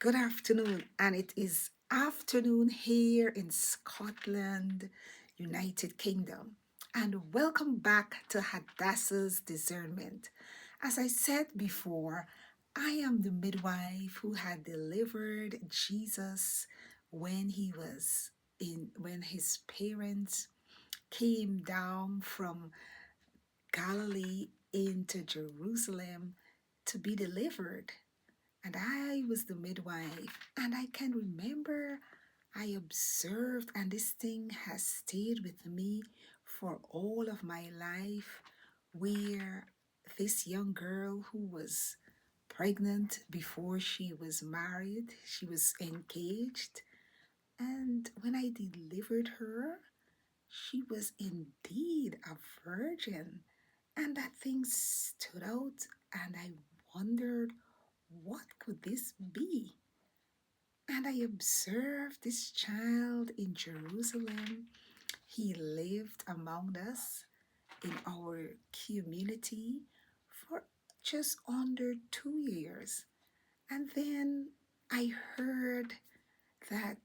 Good afternoon, and it is afternoon here in Scotland, United Kingdom. And welcome back to Hadassah's Discernment. As I said before, I am the midwife who had delivered Jesus when his parents came down from Galilee into Jerusalem to be delivered. And I was the midwife, and I can remember I observed, and this thing has stayed with me for all of my life, where this young girl who was pregnant before she was married, she was engaged, and when I delivered her, she was indeed a virgin. And that thing stood out, and I wondered, what could this be? And I observed this child in Jerusalem. He lived among us in our community for just under 2 years. And then I heard that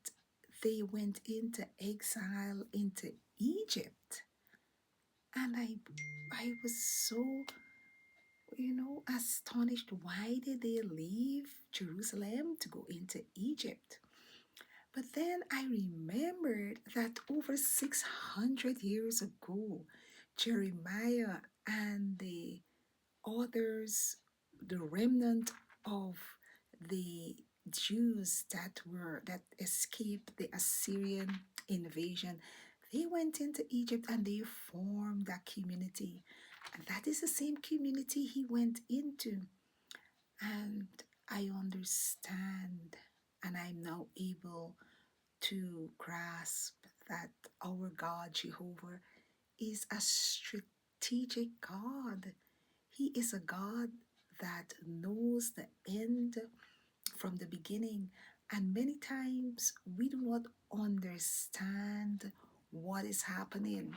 they went into exile into Egypt. And I was so, astonished. Why did they leave Jerusalem to go into Egypt? But then I remembered that over 600 years ago, Jeremiah and the others, the remnant of the Jews that escaped the Assyrian invasion, they went into Egypt and they formed a community. And that is the same community he went into. And I understand, and I'm now able to grasp that our God, Jehovah, is a strategic God. He is a God that knows the end from the beginning. And many times we do not understand what is happening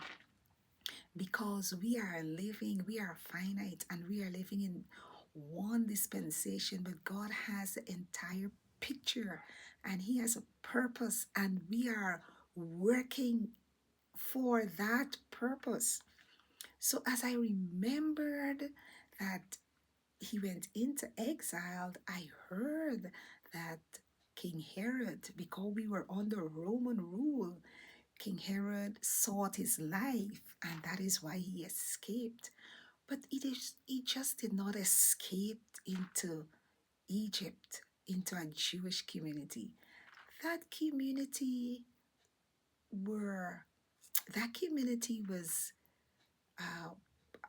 because we are finite and we are living in one dispensation, but God has the entire picture and He has a purpose, and we are working for that purpose. So, as I remembered that he went into exile, I heard that King Herod, because we were under Roman rule, King Herod sought his life, and that is why he escaped. But he just did not escape into Egypt, into a Jewish community. That community were that community was uh,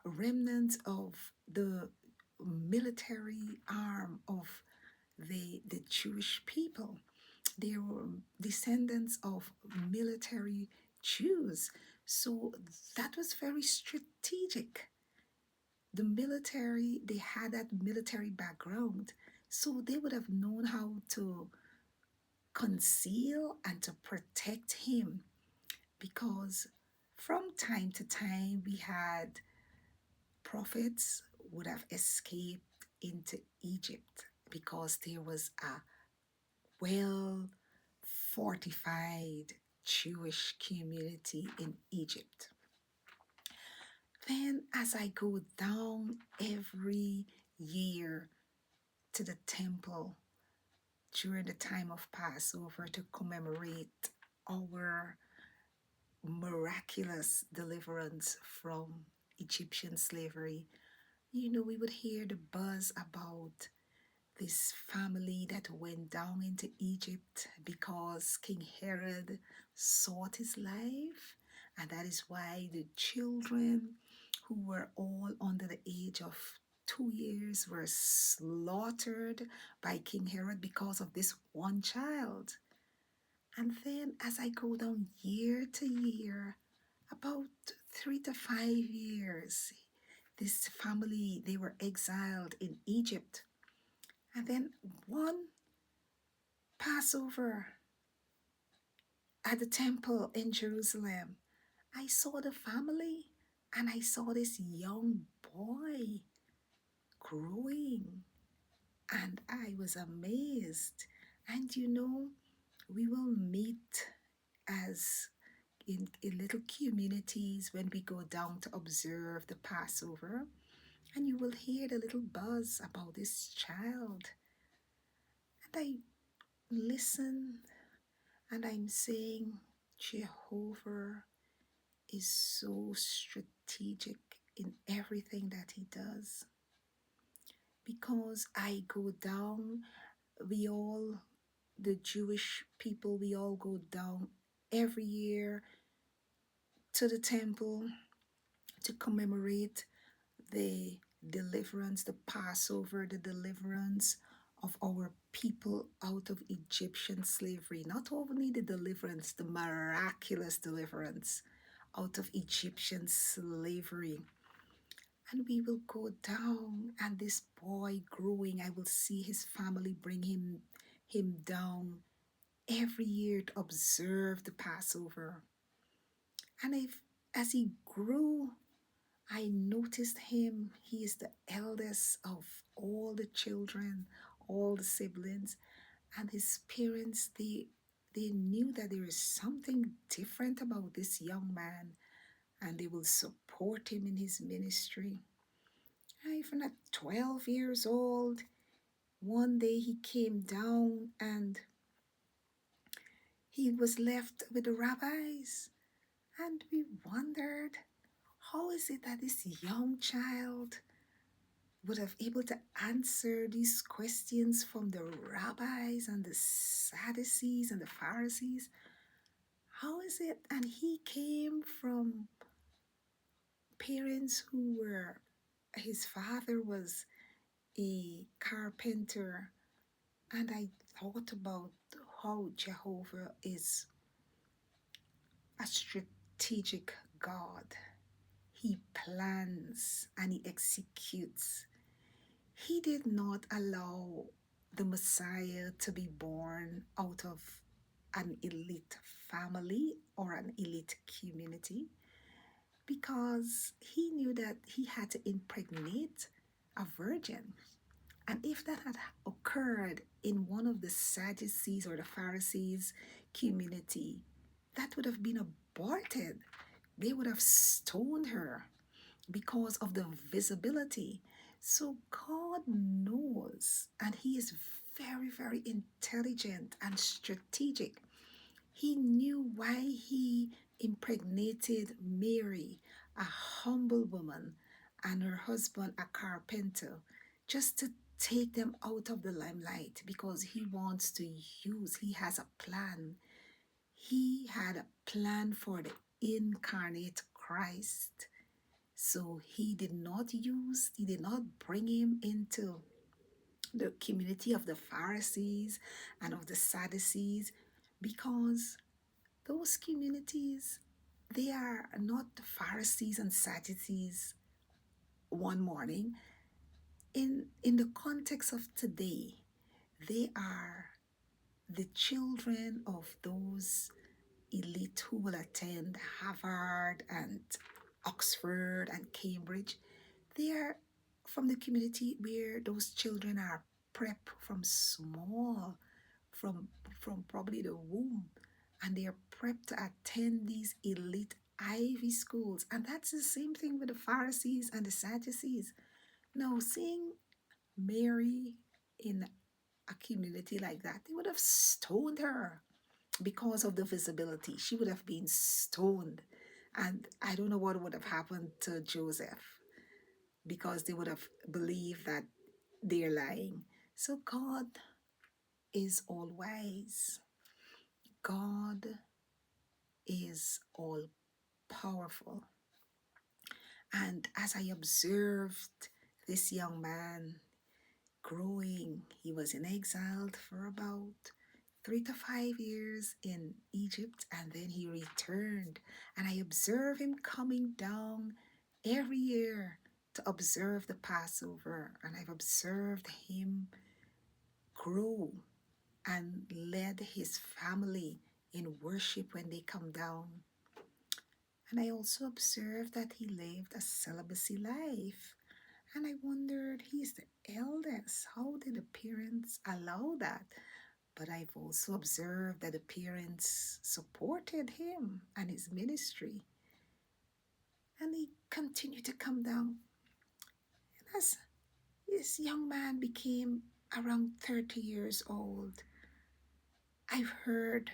remnants of the military arm of the Jewish people. They were descendants of military Jews. So that was very strategic. The military, they had that military background. So they would have known how to conceal and to protect him, because from time to time we had prophets would have escaped into Egypt because there was a well fortified Jewish community in Egypt. Then, as I go down every year to the temple during the time of Passover to commemorate our miraculous deliverance from Egyptian slavery, we would hear the buzz about this family that went down into Egypt because King Herod sought his life. And that is why the children who were all under the age of 2 years were slaughtered by King Herod because of this one child. And then as I go down year to year, about 3 to 5 years, this family, they were exiled in Egypt. And then one Passover at the temple in Jerusalem, I saw the family and I saw this young boy growing. And I was amazed. And we will meet as in little communities when we go down to observe the Passover, and you will hear the little buzz about this child. And I listen and I'm saying, Jehovah is so strategic in everything that he does. Because I go down, we all, the Jewish people, we all go down every year to the temple to commemorate the deliverance, the Passover, the deliverance of our people out of Egyptian slavery. Not only the deliverance, the miraculous deliverance out of Egyptian slavery. And we will go down, and this boy growing, I will see his family bring him down every year to observe the Passover. And as he grew, I noticed him. He is the eldest of all the children, all the siblings, and his parents, they knew that there is something different about this young man, and they will support him in his ministry. Even at 12 years old, one day he came down and he was left with the rabbis. And we wondered, how is it that this young child would have able to answer these questions from the rabbis and the Sadducees and the Pharisees? How is it? And he came from parents who were, his father was a carpenter. And I thought about how Jehovah is a strategic God. He plans and he executes. He did not allow the Messiah to be born out of an elite family or an elite community because he knew that he had to impregnate a virgin. And if that had occurred in one of the Sadducees or the Pharisees community, that would have been aborted. They would have stoned her because of the visibility. So God knows, and He is very, very intelligent and strategic. He knew why He impregnated Mary, a humble woman, and her husband, a carpenter, just to take them out of the limelight because He wants to use, He has a plan. He had a plan for the incarnate Christ. So he did not bring him into the community of the Pharisees and of the Sadducees because those communities, they are not the Pharisees and Sadducees one morning. In the context of today, they are the children of those elite who will attend Harvard and Oxford and Cambridge. They are from the community where those children are prepped from small, from probably the womb, and they are prepped to attend these elite Ivy schools. And that's the same thing with the Pharisees and the Sadducees. Now, seeing Mary in a community like that, they would have stoned her because of the visibility. She would have been stoned. And I don't know what would have happened to Joseph because they would have believed that they're lying. So God is all wise. God is all powerful. And as I observed this young man growing, he was in exile for about 3 to 5 years in Egypt, and then he returned. And I observed him coming down every year to observe the Passover, and I've observed him grow and led his family in worship when they come down. And I also observed that he lived a celibacy life. And I wondered, he's the eldest. How did the parents allow that? But I've also observed that the parents supported him and his ministry, and he continued to come down. And as this young man became around 30 years old, I've heard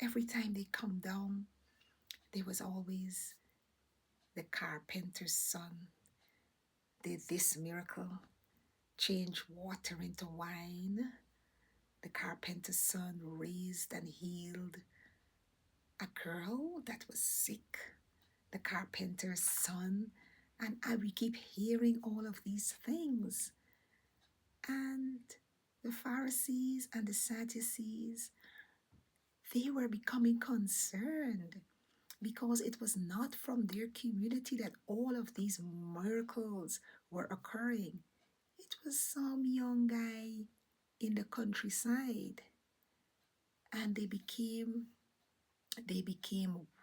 every time they come down, there was always the carpenter's son did this miracle, change water into wine. The carpenter's son raised and healed a girl that was sick. The carpenter's son. And we keep hearing all of these things. And the Pharisees and the Sadducees, they were becoming concerned because it was not from their community that all of these miracles were occurring. It was some young guy in the countryside, and they became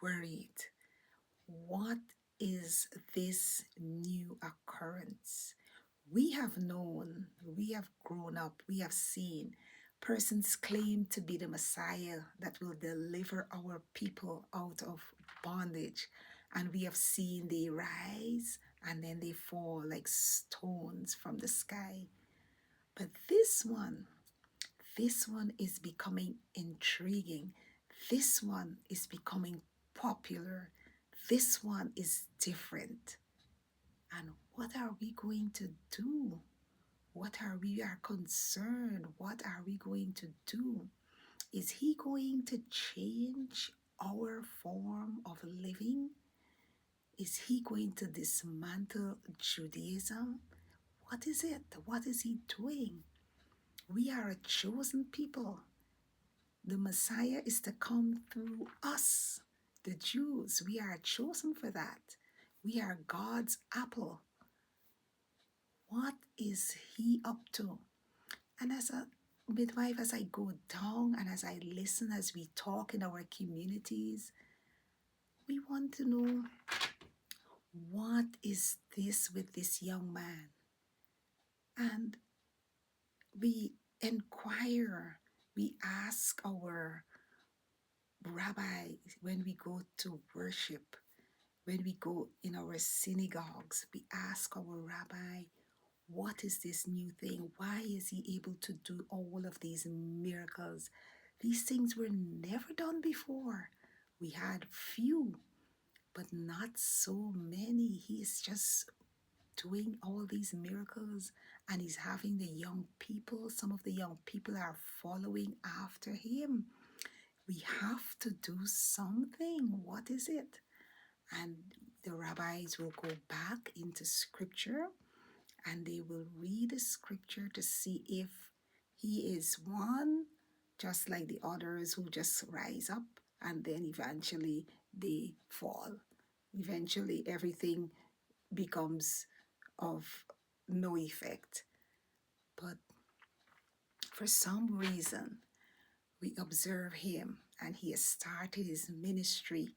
worried. What is this new occurrence? We have known, we have grown up, we have seen persons claim to be the Messiah that will deliver our people out of bondage. And we have seen they rise and then they fall like stones from the sky. But this one is becoming intriguing. This one is becoming popular. This one is different. And what are we going to do? What are we are concerned? What are we going to do? Is he going to change our form of living? Is he going to dismantle Judaism? What is it? What is he doing? We are a chosen people. The Messiah is to come through us, the Jews. We are chosen for that. We are God's apple. What is he up to? And as a midwife, as I go down and as I listen, as we talk in our communities, we want to know, what is this with this young man? And we inquire, we ask our rabbi when we go to worship, when we go in our synagogues, we ask our rabbi, what is this new thing? Why is he able to do all of these miracles? These things were never done before. We had few, but not so many. He is just doing all these miracles, and he's having the young people, some of the young people are following after him. We have to do something. What is it? And the rabbis will go back into scripture and they will read the scripture to see if he is one just like the others who just rise up and then eventually they fall. Eventually everything becomes of no effect. But for some reason, we observe him and he has started his ministry.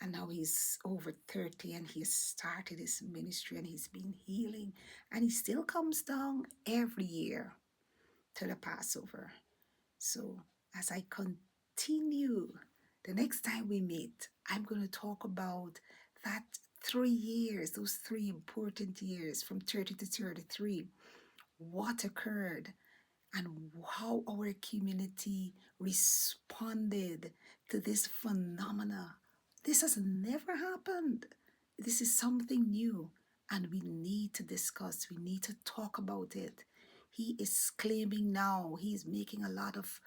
And now he's over 30 and he has started his ministry and he's been healing. And he still comes down every year to the Passover. So as I continue, the next time we meet, I'm going to talk about that 3 years, those 3 important years from 30 to 33, what occurred and how our community responded to this phenomena. This has never happened. This is something new, and we need to discuss. We need to talk about it. He is claiming now, he's making a lot of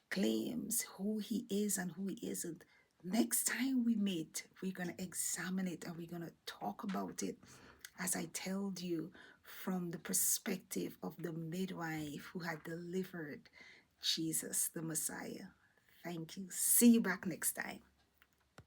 claims, who he is and who he isn't. Next time we meet, we're going to examine it and we're going to talk about it, as I told you, from the perspective of the midwife who had delivered Jesus, the Messiah. Thank you. See you back next time.